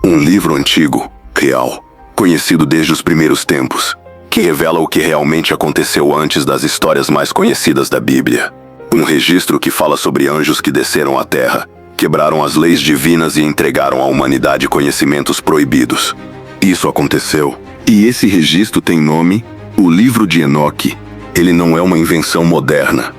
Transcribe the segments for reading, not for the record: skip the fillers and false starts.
Um livro antigo, real, conhecido desde os primeiros tempos, que revela o que realmente aconteceu antes das histórias mais conhecidas da Bíblia. Um registro que fala sobre anjos que desceram à Terra, quebraram as leis divinas e entregaram à humanidade conhecimentos proibidos. Isso aconteceu. E esse registro tem nome, o Livro de Enoque. Ele não é uma invenção moderna.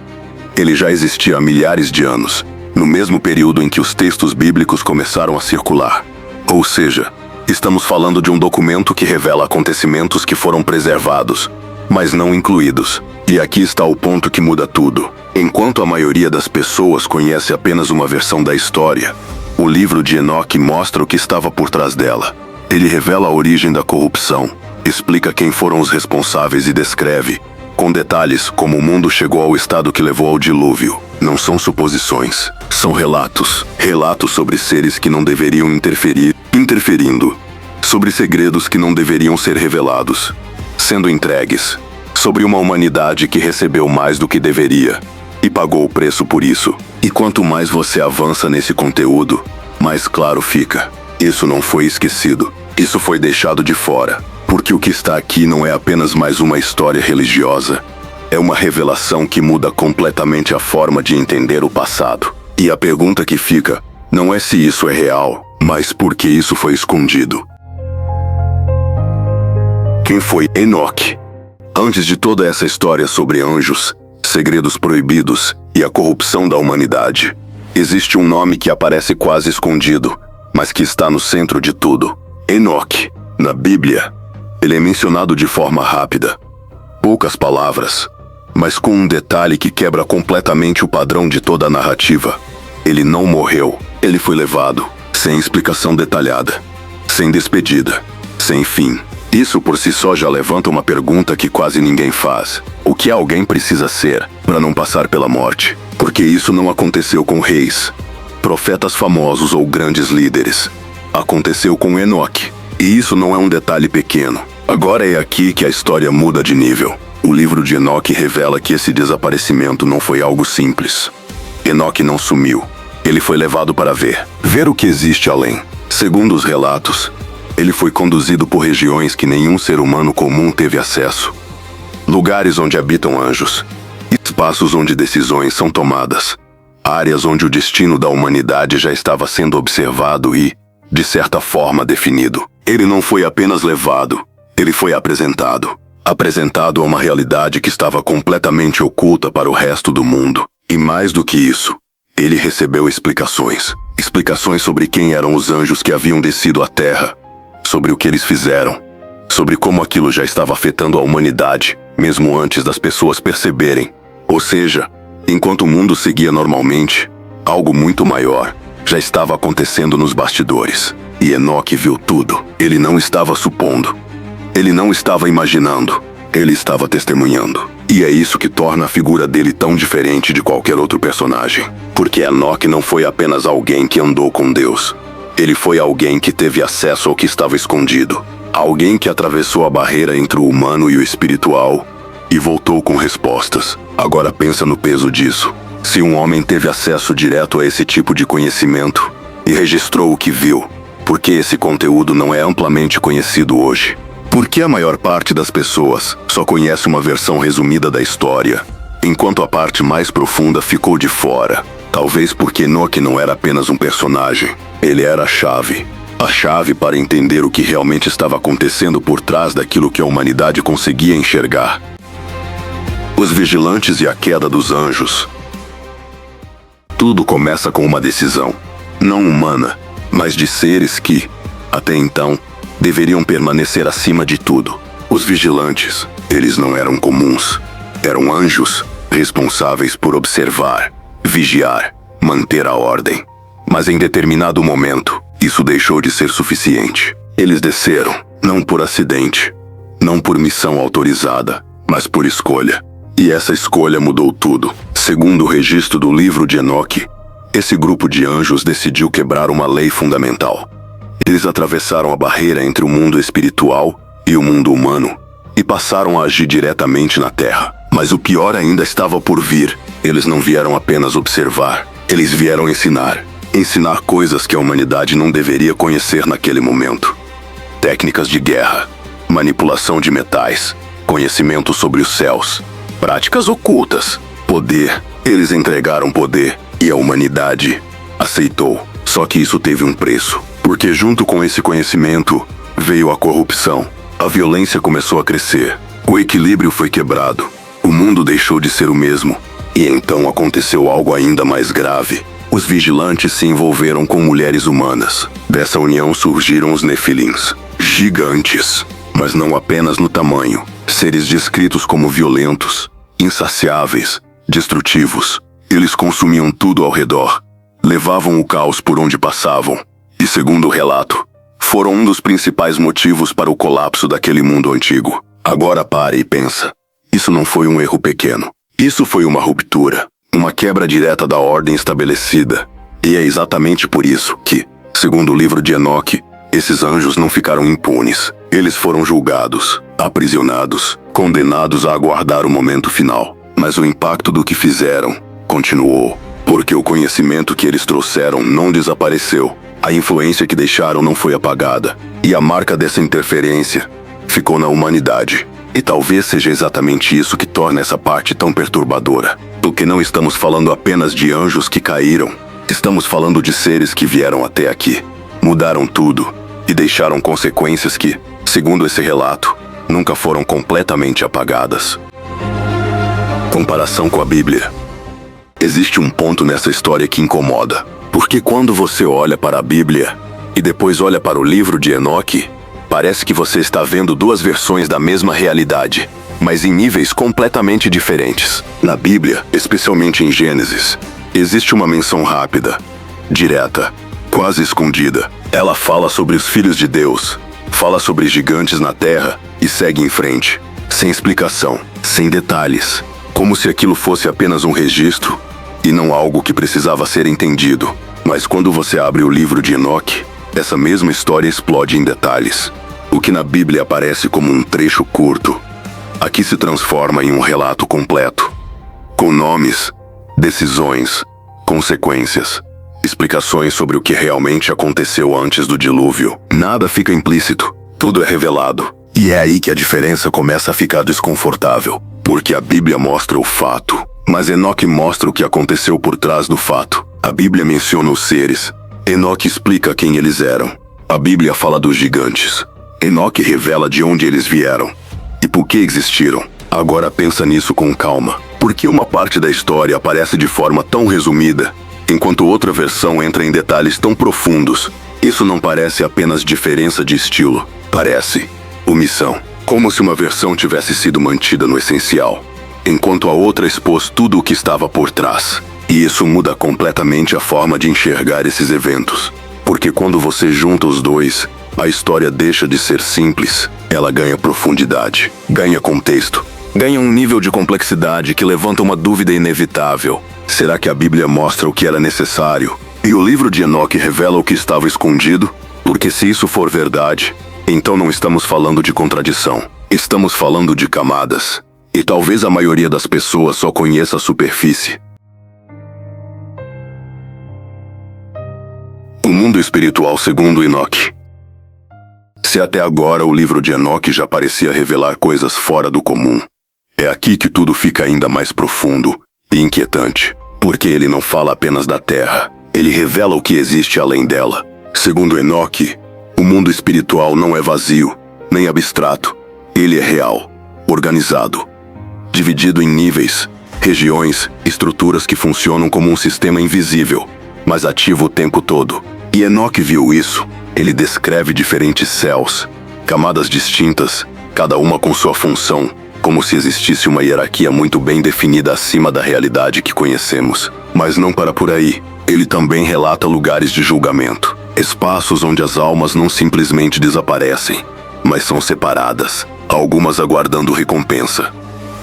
Ele já existia há milhares de anos, no mesmo período em que os textos bíblicos começaram a circular. Ou seja, estamos falando de um documento que revela acontecimentos que foram preservados, mas não incluídos. E aqui está o ponto que muda tudo. Enquanto a maioria das pessoas conhece apenas uma versão da história, o livro de Enoque mostra o que estava por trás dela. Ele revela a origem da corrupção, explica quem foram os responsáveis e descreve, com detalhes, como o mundo chegou ao estado que levou ao dilúvio. Não são suposições, são relatos. Relatos sobre seres que não deveriam interferir, interferindo. Sobre segredos que não deveriam ser revelados, sendo entregues. Sobre uma humanidade que recebeu mais do que deveria e pagou o preço por isso. E quanto mais você avança nesse conteúdo, mais claro fica. Isso não foi esquecido. Isso foi deixado de fora. Porque o que está aqui não é apenas mais uma história religiosa. É uma revelação que muda completamente a forma de entender o passado. E a pergunta que fica não é se isso é real, mas por que isso foi escondido. Quem foi Enoque? Antes de toda essa história sobre anjos, segredos proibidos e a corrupção da humanidade, existe um nome que aparece quase escondido, mas que está no centro de tudo. Enoque. Na Bíblia, ele é mencionado de forma rápida, poucas palavras, mas com um detalhe que quebra completamente o padrão de toda a narrativa. Ele não morreu, ele foi levado, sem explicação detalhada, sem despedida, sem fim. Isso por si só já levanta uma pergunta que quase ninguém faz. O que alguém precisa ser para não passar pela morte? Porque isso não aconteceu com reis, profetas famosos ou grandes líderes. Aconteceu com Enoque. E isso não é um detalhe pequeno. Agora é aqui que a história muda de nível. O livro de Enoque revela que esse desaparecimento não foi algo simples. Enoque não sumiu. Ele foi levado para ver o que existe além. Segundo os relatos, ele foi conduzido por regiões que nenhum ser humano comum teve acesso. Lugares onde habitam anjos. Espaços onde decisões são tomadas. Áreas onde o destino da humanidade já estava sendo observado e, de certa forma, definido. Ele não foi apenas levado, ele foi apresentado. Apresentado a uma realidade que estava completamente oculta para o resto do mundo. E mais do que isso, ele recebeu explicações. Explicações sobre quem eram os anjos que haviam descido à Terra. Sobre o que eles fizeram, sobre como aquilo já estava afetando a humanidade, mesmo antes das pessoas perceberem. Ou seja, enquanto o mundo seguia normalmente, algo muito maior já estava acontecendo nos bastidores. E Enoque viu tudo. Ele não estava supondo. Ele não estava imaginando. Ele estava testemunhando. E é isso que torna a figura dele tão diferente de qualquer outro personagem. Porque Enoque não foi apenas alguém que andou com Deus. Ele foi alguém que teve acesso ao que estava escondido. Alguém que atravessou a barreira entre o humano e o espiritual e voltou com respostas. Agora pensa no peso disso. Se um homem teve acesso direto a esse tipo de conhecimento e registrou o que viu, por que esse conteúdo não é amplamente conhecido hoje? Por que a maior parte das pessoas só conhece uma versão resumida da história, enquanto a parte mais profunda ficou de fora? Talvez porque Enoque não era apenas um personagem. Ele era a chave. A chave para entender o que realmente estava acontecendo por trás daquilo que a humanidade conseguia enxergar. Os vigilantes e a queda dos anjos. Tudo começa com uma decisão, não humana, mas de seres que, até então, deveriam permanecer acima de tudo. Os vigilantes, eles não eram comuns. Eram anjos, responsáveis por observar, vigiar, manter a ordem. Mas em determinado momento, isso deixou de ser suficiente. Eles desceram, não por acidente, não por missão autorizada, mas por escolha. E essa escolha mudou tudo. Segundo o registro do livro de Enoque, esse grupo de anjos decidiu quebrar uma lei fundamental. Eles atravessaram a barreira entre o mundo espiritual e o mundo humano e passaram a agir diretamente na Terra. Mas o pior ainda estava por vir. Eles não vieram apenas observar, eles vieram ensinar. ensinar coisas que a humanidade não deveria conhecer naquele momento. Técnicas de guerra, manipulação de metais, conhecimento sobre os céus, práticas ocultas, poder. Eles entregaram poder e a humanidade aceitou. Só que isso teve um preço, porque junto com esse conhecimento veio a corrupção. A violência começou a crescer. O equilíbrio foi quebrado. O mundo deixou de ser o mesmo. E então aconteceu algo ainda mais grave. Os vigilantes se envolveram com mulheres humanas. Dessa união surgiram os Nefilins, gigantes, mas não apenas no tamanho. Seres descritos como violentos, insaciáveis, destrutivos. Eles consumiam tudo ao redor. Levavam o caos por onde passavam. E segundo o relato, foram um dos principais motivos para o colapso daquele mundo antigo. Agora pare e pensa. Isso não foi um erro pequeno. Isso foi uma ruptura. Uma quebra direta da ordem estabelecida. E é exatamente por isso que, segundo o livro de Enoque, esses anjos não ficaram impunes. Eles foram julgados, aprisionados, condenados a aguardar o momento final. Mas o impacto do que fizeram continuou, porque o conhecimento que eles trouxeram não desapareceu. A influência que deixaram não foi apagada. E a marca dessa interferência ficou na humanidade. E talvez seja exatamente isso que torna essa parte tão perturbadora. Porque não estamos falando apenas de anjos que caíram. Estamos falando de seres que vieram até aqui, mudaram tudo e deixaram consequências que, segundo esse relato, nunca foram completamente apagadas. Comparação com a Bíblia. Existe um ponto nessa história que incomoda. Porque quando você olha para a Bíblia e depois olha para o livro de Enoque, parece que você está vendo duas versões da mesma realidade, mas em níveis completamente diferentes. Na Bíblia, especialmente em Gênesis, existe uma menção rápida, direta, quase escondida. Ela fala sobre os filhos de Deus, fala sobre gigantes na terra e segue em frente, sem explicação, sem detalhes, como se aquilo fosse apenas um registro e não algo que precisava ser entendido. Mas quando você abre o livro de Enoque, essa mesma história explode em detalhes. O que na Bíblia aparece como um trecho curto, aqui se transforma em um relato completo, com nomes, decisões, consequências, explicações sobre o que realmente aconteceu antes do dilúvio. Nada fica implícito, tudo é revelado. E é aí que a diferença começa a ficar desconfortável, porque a Bíblia mostra o fato, mas Enoque mostra o que aconteceu por trás do fato. A Bíblia menciona os seres, Enoque explica quem eles eram. A Bíblia fala dos gigantes, Enoque revela de onde eles vieram e por que existiram. Agora pensa nisso com calma, porque uma parte da história aparece de forma tão resumida, enquanto outra versão entra em detalhes tão profundos. Isso não parece apenas diferença de estilo, parece omissão, como se uma versão tivesse sido mantida no essencial, enquanto a outra expôs tudo o que estava por trás. E isso muda completamente a forma de enxergar esses eventos, porque quando você junta os dois, a história deixa de ser simples, ela ganha profundidade, ganha contexto, ganha um nível de complexidade que levanta uma dúvida inevitável. Será que a Bíblia mostra o que era necessário e o livro de Enoque revela o que estava escondido? Porque se isso for verdade, então não estamos falando de contradição, estamos falando de camadas. E talvez a maioria das pessoas só conheça a superfície. O mundo espiritual segundo Enoque. Se até agora o livro de Enoque já parecia revelar coisas fora do comum, é aqui que tudo fica ainda mais profundo e inquietante, porque ele não fala apenas da Terra, ele revela o que existe além dela. Segundo Enoque, o mundo espiritual não é vazio, nem abstrato, ele é real, organizado, dividido em níveis, regiões, estruturas que funcionam como um sistema invisível, mas ativo o tempo todo. E Enoque viu isso. Ele descreve diferentes céus, camadas distintas, cada uma com sua função, como se existisse uma hierarquia muito bem definida acima da realidade que conhecemos. Mas não para por aí. Ele também relata lugares de julgamento, espaços onde as almas não simplesmente desaparecem, mas são separadas, algumas aguardando recompensa,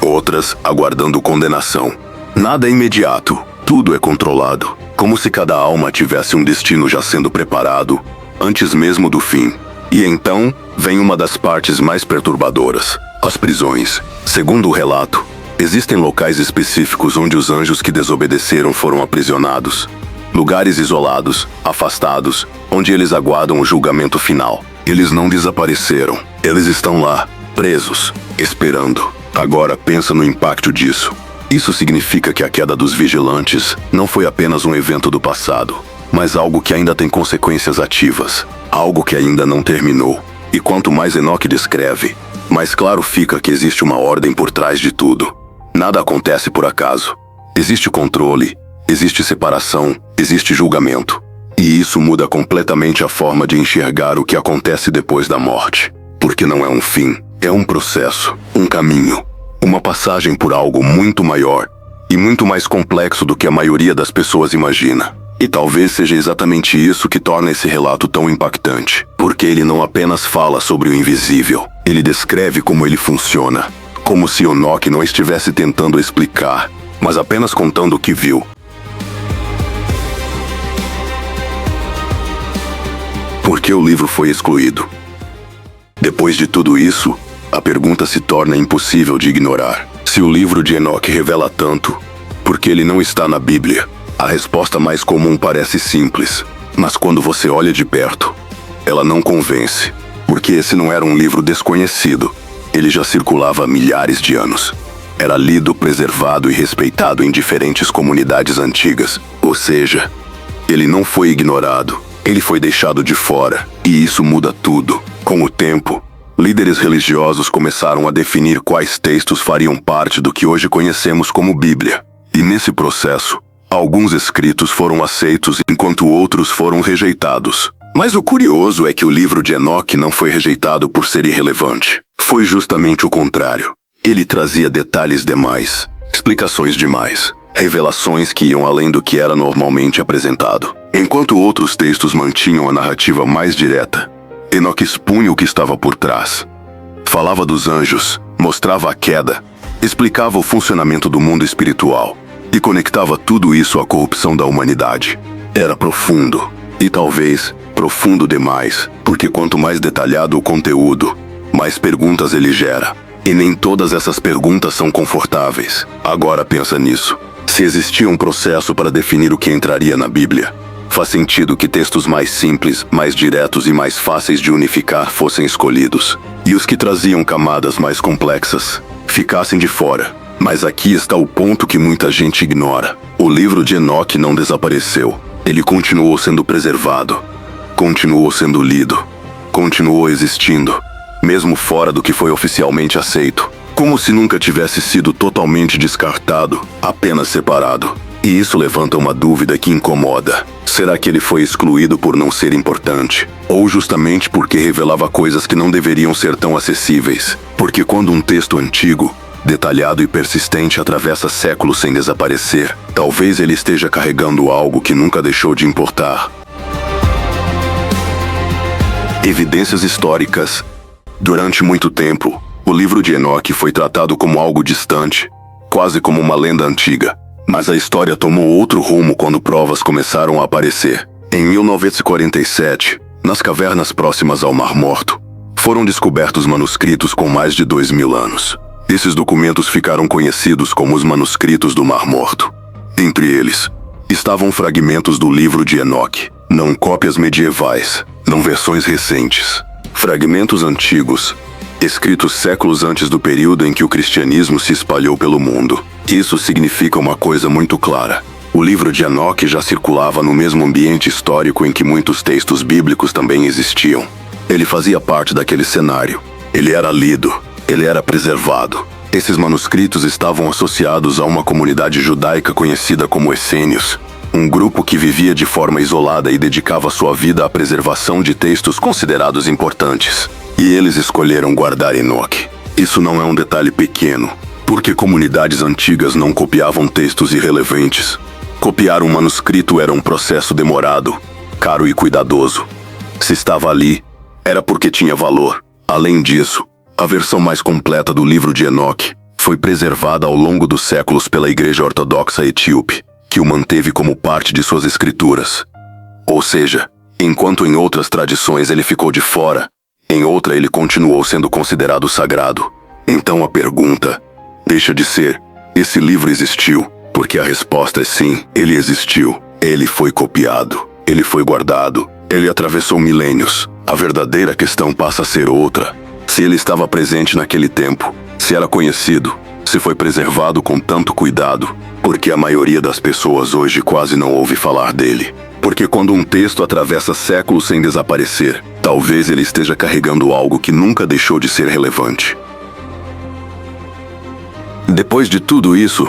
outras aguardando condenação. Nada é imediato, tudo é controlado, como se cada alma tivesse um destino já sendo preparado, antes mesmo do fim. E então, vem uma das partes mais perturbadoras, as prisões. Segundo o relato, existem locais específicos onde os anjos que desobedeceram foram aprisionados. lugares isolados, afastados, onde eles aguardam o julgamento final. Eles não desapareceram. Eles estão lá, presos, esperando. Agora pensa no impacto disso. Isso significa que a queda dos vigilantes não foi apenas um evento do passado, mas algo que ainda tem consequências ativas, algo que ainda não terminou. E quanto mais Enoque descreve, mais claro fica que existe uma ordem por trás de tudo. Nada acontece por acaso. Existe controle, existe separação, existe julgamento. E isso muda completamente a forma de enxergar o que acontece depois da morte. Porque não é um fim, é um processo, um caminho, uma passagem por algo muito maior e muito mais complexo do que a maioria das pessoas imagina. E talvez seja exatamente isso que torna esse relato tão impactante. Porque ele não apenas fala sobre o invisível, ele descreve como ele funciona. Como se Enoque não estivesse tentando explicar, mas apenas contando o que viu. Por que o livro foi excluído? Depois de tudo isso, a pergunta se torna impossível de ignorar. Se o livro de Enoque revela tanto, por que ele não está na Bíblia? A resposta mais comum parece simples, mas quando você olha de perto, ela não convence. Porque esse não era um livro desconhecido. Ele já circulava há milhares de anos. Era lido, preservado e respeitado em diferentes comunidades antigas. Ou seja, ele não foi ignorado, ele foi deixado de fora. E isso muda tudo. Com o tempo, líderes religiosos começaram a definir quais textos fariam parte do que hoje conhecemos como Bíblia. E nesse processo, alguns escritos foram aceitos enquanto outros foram rejeitados. Mas o curioso é que o livro de Enoque não foi rejeitado por ser irrelevante. Foi justamente o contrário. Ele trazia detalhes demais, explicações demais, revelações que iam além do que era normalmente apresentado. Enquanto outros textos mantinham a narrativa mais direta, Enoque expunha o que estava por trás. Falava dos anjos, mostrava a queda, explicava o funcionamento do mundo espiritual e conectava tudo isso à corrupção da humanidade. Era profundo, e talvez profundo demais, porque quanto mais detalhado o conteúdo, mais perguntas ele gera. E nem todas essas perguntas são confortáveis. Agora pensa nisso. Se existia um processo para definir o que entraria na Bíblia, faz sentido que textos mais simples, mais diretos e mais fáceis de unificar fossem escolhidos, e os que traziam camadas mais complexas ficassem de fora. Mas aqui está o ponto que muita gente ignora. O livro de Enoque não desapareceu. Ele continuou sendo preservado, continuou sendo lido, continuou existindo, mesmo fora do que foi oficialmente aceito, como se nunca tivesse sido totalmente descartado, apenas separado. E isso levanta uma dúvida que incomoda. Será que ele foi excluído por não ser importante? Ou justamente porque revelava coisas que não deveriam ser tão acessíveis? Porque quando um texto antigo, detalhado e persistente atravessa séculos sem desaparecer, talvez ele esteja carregando algo que nunca deixou de importar. Evidências históricas. Durante muito tempo, o livro de Enoque foi tratado como algo distante, quase como uma lenda antiga. Mas a história tomou outro rumo quando provas começaram a aparecer. Em 1947, nas cavernas próximas ao Mar Morto, foram descobertos manuscritos com mais de 2000 anos. Esses documentos ficaram conhecidos como os manuscritos do Mar Morto. Entre eles, estavam fragmentos do livro de Enoque, não cópias medievais, não versões recentes. Fragmentos antigos, escritos séculos antes do período em que o cristianismo se espalhou pelo mundo. Isso significa uma coisa muito clara. O livro de Enoque já circulava no mesmo ambiente histórico em que muitos textos bíblicos também existiam. Ele fazia parte daquele cenário. Ele era lido. Ele era preservado. Esses manuscritos estavam associados a uma comunidade judaica conhecida como essênios, um grupo que vivia de forma isolada e dedicava sua vida à preservação de textos considerados importantes. E eles escolheram guardar Enoque. Isso não é um detalhe pequeno, porque comunidades antigas não copiavam textos irrelevantes. Copiar um manuscrito era um processo demorado, caro e cuidadoso. Se estava ali, era porque tinha valor. Além disso, a versão mais completa do livro de Enoque foi preservada ao longo dos séculos pela Igreja Ortodoxa Etíope, que o manteve como parte de suas escrituras. Ou seja, enquanto em outras tradições ele ficou de fora, em outra ele continuou sendo considerado sagrado. Então a pergunta deixa de ser, esse livro existiu? Porque a resposta é sim, ele existiu. Ele foi copiado, ele foi guardado, ele atravessou milênios. A verdadeira questão passa a ser outra. Se ele estava presente naquele tempo, se era conhecido, se foi preservado com tanto cuidado, porque a maioria das pessoas hoje quase não ouve falar dele. Porque quando um texto atravessa séculos sem desaparecer, talvez ele esteja carregando algo que nunca deixou de ser relevante. Depois de tudo isso,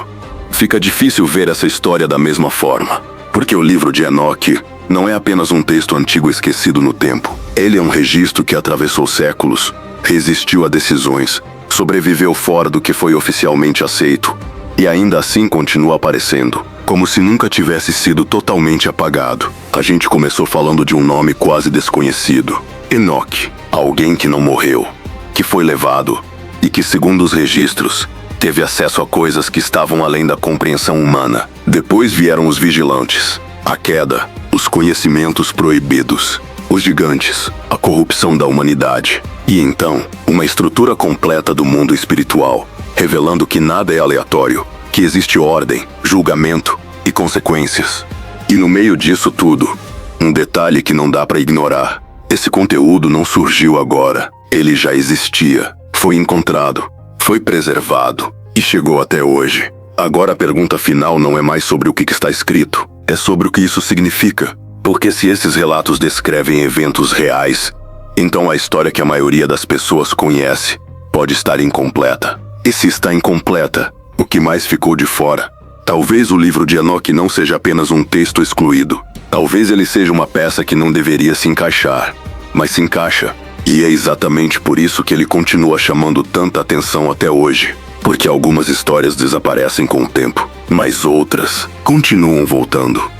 fica difícil ver essa história da mesma forma. Porque o livro de Enoque não é apenas um texto antigo esquecido no tempo. Ele é um registro que atravessou séculos, resistiu a decisões, sobreviveu fora do que foi oficialmente aceito, e ainda assim continua aparecendo, como se nunca tivesse sido totalmente apagado. A gente começou falando de um nome quase desconhecido. Enoque. Alguém que não morreu, que foi levado, e que, segundo os registros, teve acesso a coisas que estavam além da compreensão humana. Depois vieram os vigilantes, a queda, os conhecimentos proibidos, os gigantes, a corrupção da humanidade. E então, uma estrutura completa do mundo espiritual, revelando que nada é aleatório, que existe ordem, julgamento e consequências. E no meio disso tudo, um detalhe que não dá para ignorar. Esse conteúdo não surgiu agora. Ele já existia, foi encontrado, foi preservado e chegou até hoje. Agora a pergunta final não é mais sobre o que está escrito, é sobre o que isso significa. Porque se esses relatos descrevem eventos reais, então a história que a maioria das pessoas conhece pode estar incompleta. E se está incompleta, o que mais ficou de fora? Talvez o livro de Enoque não seja apenas um texto excluído. Talvez ele seja uma peça que não deveria se encaixar, mas se encaixa. E é exatamente por isso que ele continua chamando tanta atenção até hoje. Porque algumas histórias desaparecem com o tempo, mas outras continuam voltando.